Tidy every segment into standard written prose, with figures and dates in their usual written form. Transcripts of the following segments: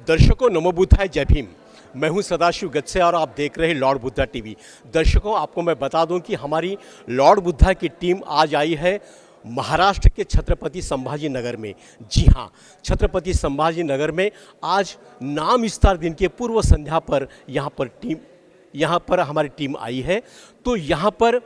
दर्शकों नमो बुद्धाय, जय भीम। मैं हूं सदाशिव गच्छे और आप देख रहे हैं लॉर्ड बुद्धा टीवी। दर्शकों, आपको मैं बता दूं कि हमारी लॉर्ड बुद्धा की टीम आज आई है महाराष्ट्र के छत्रपति संभाजी नगर में। जी हां, छत्रपति संभाजी नगर में आज नाम विस्तार दिन के पूर्व संध्या पर यहाँ पर हमारी टीम आई है। तो यहाँ पर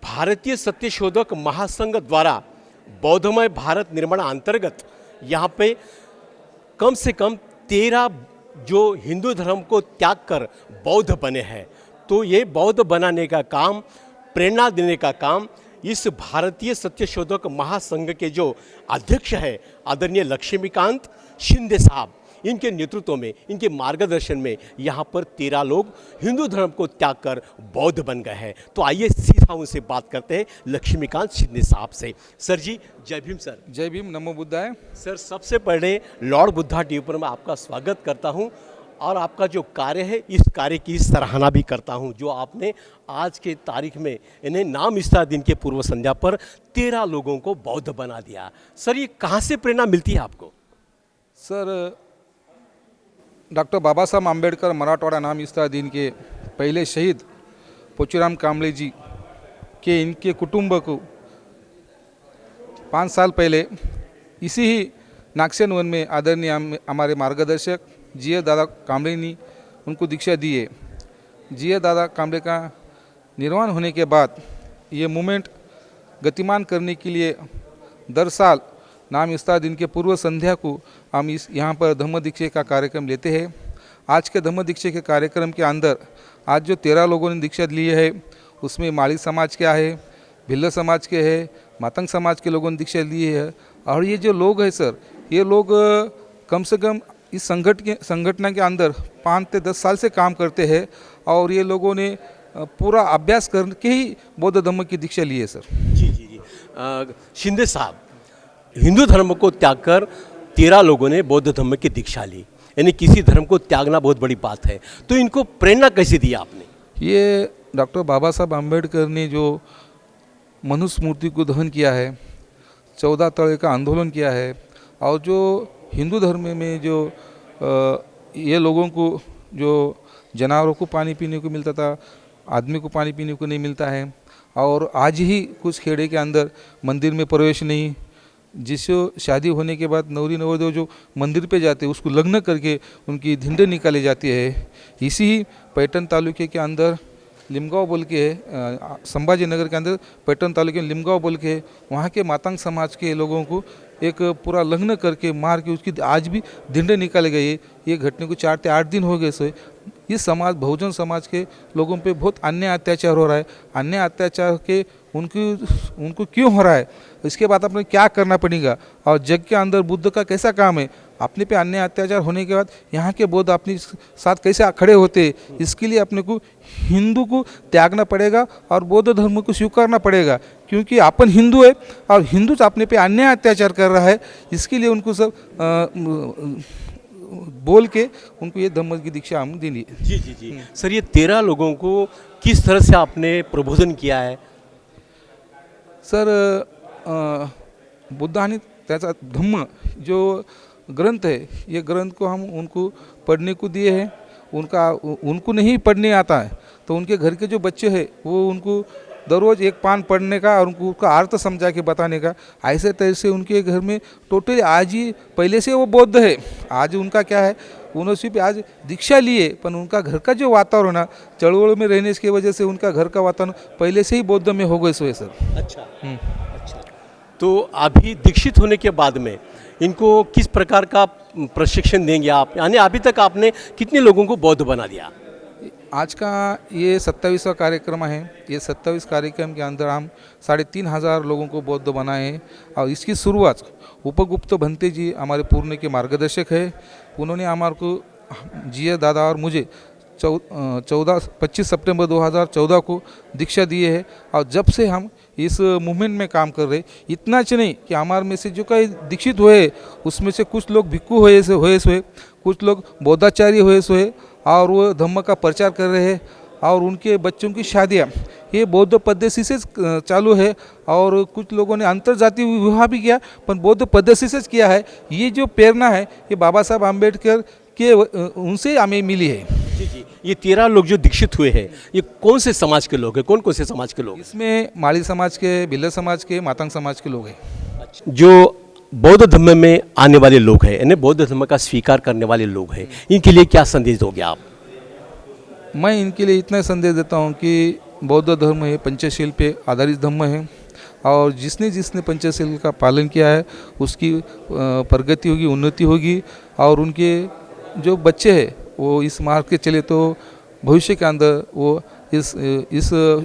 भारतीय सत्यशोधक महासंघ द्वारा बौद्धमय भारत निर्माण अंतर्गत यहाँ पे कम से कम 13 जो हिंदू धर्म को त्याग कर बौद्ध बने हैं, तो ये बौद्ध बनाने का काम, प्रेरणा देने का काम इस भारतीय सत्यशोधक महासंघ के जो अध्यक्ष है आदरणीय लक्ष्मीकांत शिंदे साहब, इनके नेतृत्व में, इनके मार्गदर्शन में यहाँ पर 13 लोग हिंदू धर्म को त्याग कर बौद्ध बन गए हैं। तो आइए सीधा उनसे बात करते हैं, लक्ष्मीकांत शिंदे साहब से। सर जी, जय भीम। सर जय भीम, नमो बुद्धाय। सर, सबसे पहले लॉर्ड बुद्धा टीवी पर मैं आपका स्वागत करता हूं और आपका जो कार्य है, इस कार्य की सराहना भी करता हूं जो आपने आज के तारीख में इन्हें नाम विस्तार दिन के पूर्व संध्या पर 13 लोगों को बौद्ध बना दिया। सर, ये कहाँ से प्रेरणा मिलती है आपको? सर, डॉक्टर बाबा साहब आम्बेडकर मराठवाड़ा नाम विस्तार दिन के पहले शहीद पोचूराम कांबळे जी के इनके कुटुंब को 5 साल पहले इसी ही नागसेन वन में आदरणीय हमारे मार्गदर्शक जी दादा कांबळे ने उनको दीक्षा दी है। जी दादा कांबळे का निर्वाण होने के बाद ये मूवमेंट गतिमान करने के लिए दर साल नाम विस्तार दिन के पूर्व संध्या को हम यहाँ पर धम्म दीक्षा का कार्यक्रम लेते हैं। आज के धम्म दीक्षा के कार्यक्रम के अंदर आज जो 13 लोगों ने दीक्षा ली है, उसमें माली समाज के है, भिल्ल समाज के है, मातंग समाज के लोगों ने दीक्षा ली है। और ये जो लोग हैं सर, ये लोग कम से कम इस संगठन के अंदर 5 से 10 साल से काम करते हैं और ये लोगों ने पूरा अभ्यास करके ही बौद्ध धम्म की दीक्षा ली है सर। जी जी जी। शिंदे साहब, हिंदू धर्म को त्याग कर 13 लोगों ने बौद्ध धर्म की दीक्षा ली, यानी किसी धर्म को त्यागना बहुत बड़ी बात है। तो इनको प्रेरणा कैसे दी आपने? ये डॉक्टर बाबा साहब आम्बेडकर ने जो मनुष्य मूर्ति को दहन किया है, 14 तड़े का आंदोलन किया है और जो हिंदू धर्म में जो ये लोगों को जो जानवरों को पानी पीने को मिलता था, आदमी को पानी पीने को नहीं मिलता है। और आज ही कुछ खेड़े के अंदर मंदिर में प्रवेश नहीं, जिससे शादी होने के बाद नवरी नवोदय जो मंदिर पे जाते हैं उसको लग्न करके उनकी धिंडे निकाली जाती है। इसी ही पैठण तालुके के अंदर लिमगांव बोल के है, संभाजी नगर के अंदर पैठण तालुके में लिमगांव बोल के है, वहाँ के मातंग समाज के लोगों को एक पूरा लग्न करके मार के उसकी आज भी धिंडे निकाले गए। ये घटने को 4 से 8 दिन हो गए। सो ये समाज, बहुजन समाज के लोगों पे बहुत अन्याय अत्याचार हो रहा है। अन्याय अत्याचार के उनको क्यों हो रहा है, इसके बाद अपने क्या करना पड़ेगा और जग के अंदर बुद्ध का कैसा काम है, अपने पे अन्याय अत्याचार होने के बाद यहाँ के बौद्ध अपने साथ कैसे खड़े होते, इसके लिए अपने को हिंदू को त्यागना पड़ेगा और बौद्ध धर्म को स्वीकारना पड़ेगा। क्योंकि अपन हिंदू है और हिंदू अपने पे अन्याय अत्याचार कर रहा है, इसके लिए उनको सब बोल के उनको ये धम्म की दीक्षा हम देनी है। जी जी जी। सर, ये 13 लोगों को किस तरह से आपने प्रबोधन किया है? सर, बुद्धाने त्याचा धम्म जो ग्रंथ है, ये ग्रंथ को हम उनको पढ़ने को दिए हैं। उनको नहीं पढ़ने आता है तो उनके घर के जो बच्चे हैं वो उनको दररोज एक पान पढ़ने का और उनको उसका अर्थ समझा के बताने का, ऐसे तरह से उनके घर में टोटली आज ही पहले से वो बौद्ध है। आज उनका क्या है, उन्होंने सिर्फ आज दीक्षा लिए, पर उनका घर का जो वातावरण है, चळवळ में रहने की वजह से उनका घर का वातावरण पहले से ही बौद्ध में हो गए सो सर। अच्छा अच्छा। तो अभी दीक्षित होने के बाद में इनको किस प्रकार का प्रशिक्षण देंगे आप, यानी अभी तक आपने कितने लोगों को बौद्ध बना दिया? आज का ये 27वां कार्यक्रम है। ये 27 कार्यक्रम के अंदर हम 3500 लोगों को बौद्ध बनाए हैं और इसकी शुरुआत उपगुप्त भंते जी हमारे पूर्ण के मार्गदर्शक है, उन्होंने हमारे को जी दादा और मुझे 25 सितंबर 2014 को दीक्षा दिए है। और जब से हम इस मूवमेंट में काम कर रहे, इतना नहीं कि हमारे में से जो कई दीक्षित हुए उसमें से कुछ लोग भिक्खु हुए सोए, कुछ लोग बौद्धाचार्य हुए सोए और वो धम्म का प्रचार कर रहे हैं और उनके बच्चों की शादियाँ ये बौद्ध पद्धति से चालू है। और कुछ लोगों ने अंतर्जातीय विवाह भी किया, पर बौद्ध पद्धति से किया है। ये जो प्रेरणा है ये बाबा साहब आम्बेडकर के उनसे हमें मिली है। जी जी, ये 13 लोग जो दीक्षित हुए हैं, ये कौन से समाज के लोग हैं, कौन कौन से समाज के लोग हैं? इसमें माली समाज के, भिल्ल समाज के, मातंग समाज के लोग हैं। जो बौद्ध धर्म में आने वाले लोग हैं, यानी बौद्ध धर्म का स्वीकार करने वाले लोग हैं, इनके लिए क्या संदेश दोगे आप? मैं इनके लिए इतना संदेश देता हूँ कि बौद्ध धर्म है पंचशील पे आधारित धर्म है, और जिसने जिसने पंचशील का पालन किया है उसकी प्रगति होगी, उन्नति होगी, और उनके जो बच्चे हैं वो इस मार्ग के चले तो भविष्य के अंदर वो इस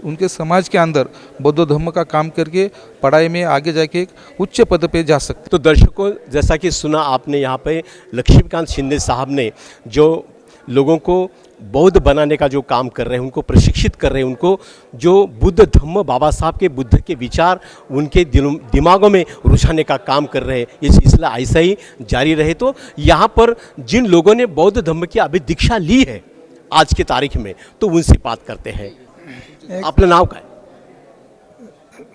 उनके समाज के अंदर बौद्ध धर्म का काम करके पढ़ाई में आगे जाके एक उच्च पद पे जा सकते। तो दर्शकों, जैसा कि सुना आपने, यहाँ पे लक्ष्मीकांत शिंदे साहब ने जो लोगों को बौद्ध बनाने का जो काम कर रहे हैं, उनको प्रशिक्षित कर रहे हैं, उनको जो बुद्ध धम्म बाबा साहब के बुद्ध के विचार उनके दिमागों में रुझाने का काम कर रहे हैं। ये सिलसिला ऐसा ही जारी रहे। तो यहाँ पर जिन लोगों ने बौद्ध धम्म की अभी दीक्षा ली है आज की तारीख में, तो उनसे बात करते हैं। आपलं नाव काय?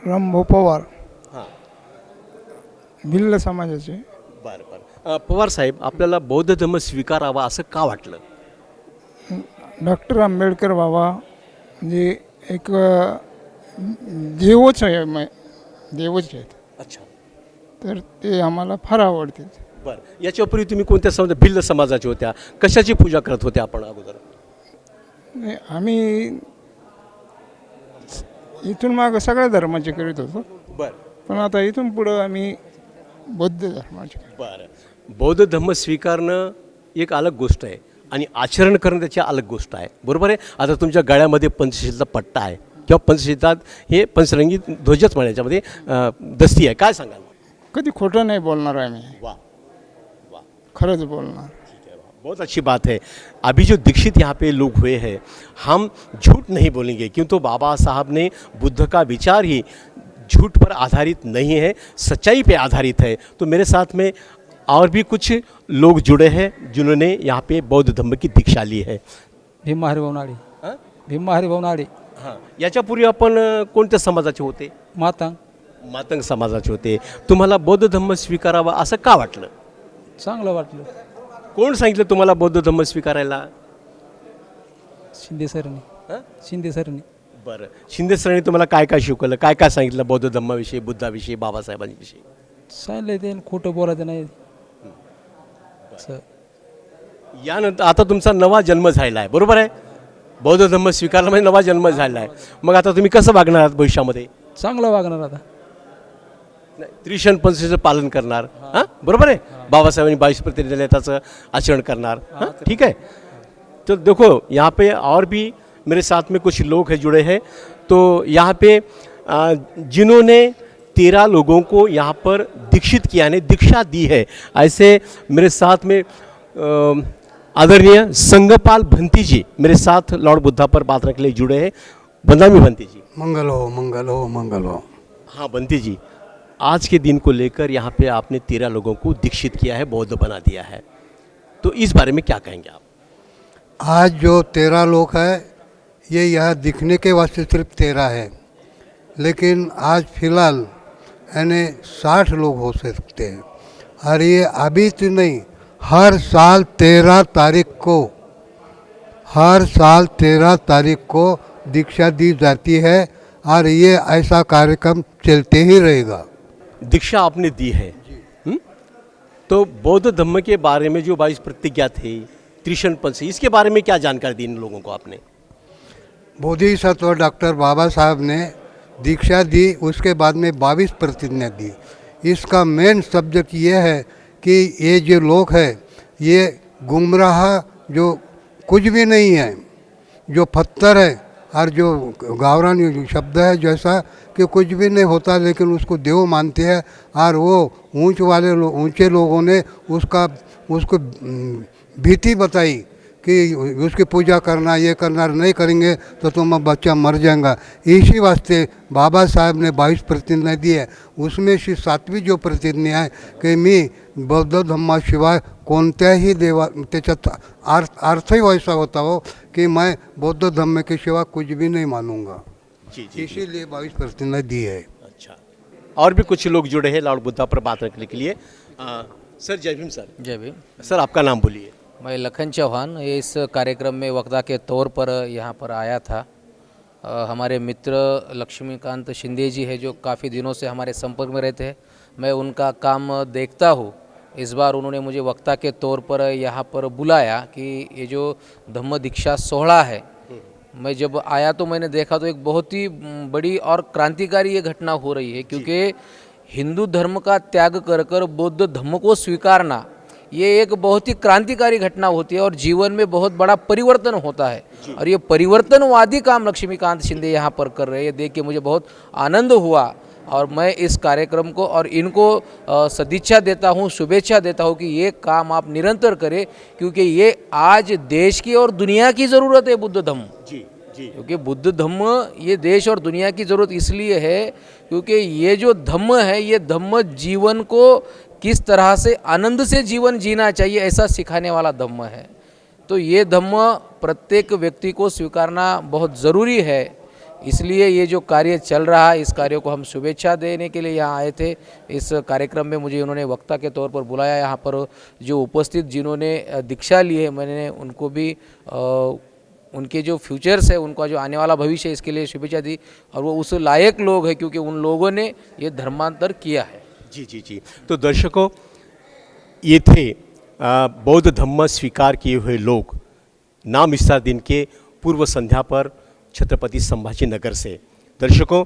रामभाऊ पवार, हां, भिल्ल समाजाचे. बरं बरं. पवार साहेब, आपल्याला बौद्ध धर्म स्वीकारावा असं का वाटलं? डॉक्टर आंबेडकर बाबा म्हणजे एक देवच आहे, देवच आहेत, अच्छा, तर ते आम्हाला फार आवडते. बरं. याच्यापूर्वी तुम्ही कोणत्या समाज, भिल्ल समाजाच्या होत्या, कशाची पूजा करत होत्या आपण अगोदर? आम्ही इथून मागं सगळ्या धर्माचे करीत होतो, बरं पण आता इथून पुढं आम्ही बौद्ध धर्माचे करीत. बरं. बौद्ध धर्म स्वीकारणं एक अलग गोष्ट आहे आणि आचरण करणं त्याची अलग गोष्ट आहे, बरोबर आहे. आता तुमच्या गळ्यामध्ये पंचशीलचा पट्टा आहे किंवा पंचशीलतात हे पंचरंगी ध्वजच म्हणायच्यामध्ये दस्ती आहे, काय सांगाल? कधी खोटं नाही बोलणार आम्ही, वाह वाह, खरंच बोलणार. बहुत अच्छी बात है. अभी जो दीक्षित यहाँ पे लोग हुए हैं, हम झूठ नहीं बोलेंगे, क्यों तो बाबा साहब ने बुद्ध का विचार ही झूठ पर आधारित नहीं है, सच्चाई पे आधारित है. तो मेरे साथ में और भी कुछ लोग जुड़े हैं जिन्होंने यहाँ पे बौद्ध धर्म की दीक्षा ली है. भीमा हरिभाऊ नाडे. हां भीमा हरिभाऊ नाडे. हां, याच्यापूर्वी आपण कोणत्या समाजाचे होते? मातांग. मातंग समाजाचे होते. तुम्हाला बौद्ध धर्म स्वीकारावा असं का वाटलं? चांगलं वाटलं. कोण सांगितलं तुम्हाला बौद्ध धर्म स्वीकारायला? शिंदे सरनी. हां, शिंदे सरनी. बरं. शिंदे सरांनी तुम्हाला काय काय शिकवलं, काय काय सांगितलं बौद्ध धर्माविषयी, बुद्धाविषयी, बाबासाहेबांविषयी? सांगितलं ते खोटं बोलायचं नाही. असं. यानंतर आता तुमचा नवा जन्म झालेला आहे, बरोबर आहे. बौद्ध धर्म स्वीकारला म्हणजे नवा जन्म झालेला आहे. मग आता तुम्ही कसं वागणार आहात भविष्यामध्ये? चांगलं वागणार आता. नाही, त्रिशण पंचशीचं पालन करणार, हां, बरोबर आहे. बाबासाहेबांनी 22 प्रतिनिधित्वाचं आचरण करणार, हां, ठीक है. तो देखो यहाँ पे और भी मेरे साथ में कुछ लोग हैं जुड़े हैं. तो यहाँ पे जिन्होंने 13 लोगों को यहाँ पर दीक्षित किया, यानी दीक्षा दी है, ऐसे मेरे साथ में आदरणीय संगपाल भंती जी मेरे साथ लॉर्ड बुद्धा पर बात रखने के लिए जुड़े हैं. बंदामी भंती जी. मंगल हो, मंगल हो, मंगल हो. हाँ बंती जी, आज के दिन को लेकर यहाँ पे आपने 13 लोगों को दीक्षित किया है, बौद्ध बना दिया है, तो इस बारे में क्या कहेंगे आप? आज जो 13 लोग हैं, ये यहाँ दिखने के वास्ते सिर्फ 13 है, लेकिन आज फिलहाल यानी 60 लोग हो सकते हैं. और ये अभी तो नहीं, हर साल 13 तारीख को दीक्षा दी जाती है, और ये ऐसा कार्यक्रम चलते ही रहेगा. दीक्षा आपने दी है, तो बौद्ध धर्म के बारे में जो 22 प्रतिज्ञा थी, त्रिशण पंच, इसके बारे में क्या जानकारी दी इन लोगों को आपने? बोधिसत्व डॉक्टर बाबा साहब ने दीक्षा दी, उसके बाद में 22 प्रतिज्ञा दी. इसका मेन सब्जेक्ट ये है कि ये जो लोग हैं, ये गुमराह जो कुछ भी नहीं है, जो पत्थर है और जो गावरान शब्द है जैसा कि कुछ भी नहीं होता, लेकिन उसको देव मानते हैं. और वो ऊंचे लोगों ने उसको भीति बताई कि उसकी पूजा करना, ये करना, नहीं करेंगे तो तुम बच्चा मर जाएगा. इसी वास्ते बाबा साहेब ने 22 प्रतिज्ञा दी है. उसमें से 7वीं जो प्रतिज्ञा है कि मी बौद्ध धर्माशिवाय कोणत्याही देवा, त्याच्यात अर्थही वैसा होता हो कि मैं बौद्ध धर्म के सिवा कुछ भी नहीं मानूंगा. जी जी, इसीलिए 22 प्रतिज्ञा दी है. अच्छा. और भी कुछ लोग जुड़े हैं लॉर्ड बुद्धा पर बात रखने के लिए. सर जय भीम. सर जय भीम. सर आपका नाम बोलिए. मैं लखन चौहान इस कार्यक्रम में वक्ता के तौर पर यहाँ पर आया था। हमारे मित्र लक्ष्मीकांत शिंदे जी है जो काफ़ी दिनों से हमारे संपर्क में रहते हैं। मैं उनका काम देखता हूँ। इस बार उन्होंने मुझे वक्ता के तौर पर यहाँ पर बुलाया कि ये जो धम्म दीक्षा सोहला है, मैं जब आया तो मैंने देखा तो एक बहुत ही बड़ी और क्रांतिकारी ये घटना हो रही है, क्योंकि हिंदू धर्म का त्याग कर कर बौद्ध धर्म को स्वीकारना ये एक बहुत ही क्रांतिकारी घटना होती है और जीवन में बहुत बड़ा परिवर्तन होता है। और ये परिवर्तनवादी काम लक्ष्मीकांत शिंदे यहाँ पर कर रहे हैं, ये देख के मुझे बहुत आनंद हुआ। और मैं इस कार्यक्रम को और इनको सदिच्छा देता हूँ, शुभेच्छा देता हूँ कि ये काम आप निरंतर करें, क्योंकि ये आज देश की और दुनिया की ज़रूरत है बुद्ध धम्म। जी जी, क्योंकि बुद्ध धम्म ये देश और दुनिया की ज़रूरत इसलिए है क्योंकि ये जो धम्म है, ये धम्म जीवन को किस तरह से आनंद से जीवन जीना चाहिए ऐसा सिखाने वाला धम्म है। तो ये धम्म प्रत्येक व्यक्ति को स्वीकारना बहुत ज़रूरी है। इसलिए ये जो कार्य चल रहा है, इस कार्य को हम शुभेच्छा देने के लिए यहाँ आए थे। इस कार्यक्रम में मुझे उन्होंने वक्ता के तौर पर बुलाया। यहाँ पर जो उपस्थित जिन्होंने दीक्षा ली है, मैंने उनको भी उनके जो फ्यूचर्स है, उनका जो आने वाला भविष्य है, इसके लिए शुभेच्छा दी। और वो उस लायक लोग हैं क्योंकि उन लोगों ने ये धर्मांतर किया है। जी जी जी। तो दर्शकों, ये थे बौद्ध धम्म स्वीकार किए हुए लोग, नाम विस्तार दिन के पूर्व संध्या पर छत्रपति संभाजी नगर से। दर्शकों,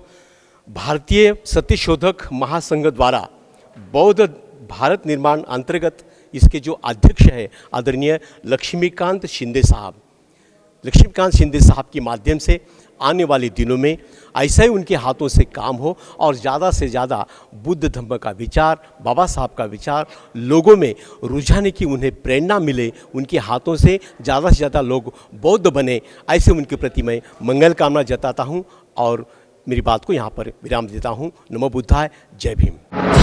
भारतीय सत्यशोधक महासंघ द्वारा बौद्ध भारत निर्माण अंतर्गत इसके जो अध्यक्ष है आदरणीय लक्ष्मीकांत शिंदे साहब के माध्यम से आने वाले दिनों में ऐसा ही उनके हाथों से काम हो और ज़्यादा से ज़्यादा बुद्ध धम्म का विचार, बाबा साहब का विचार लोगों में रुझाने की उन्हें प्रेरणा मिले, उनके हाथों से ज़्यादा लोग बौद्ध बने, ऐसे उनके प्रति मैं मंगल कामना जताता हूँ और मेरी बात को यहाँ पर विराम देता हूँ। नमो बुद्धाय, जय भीम।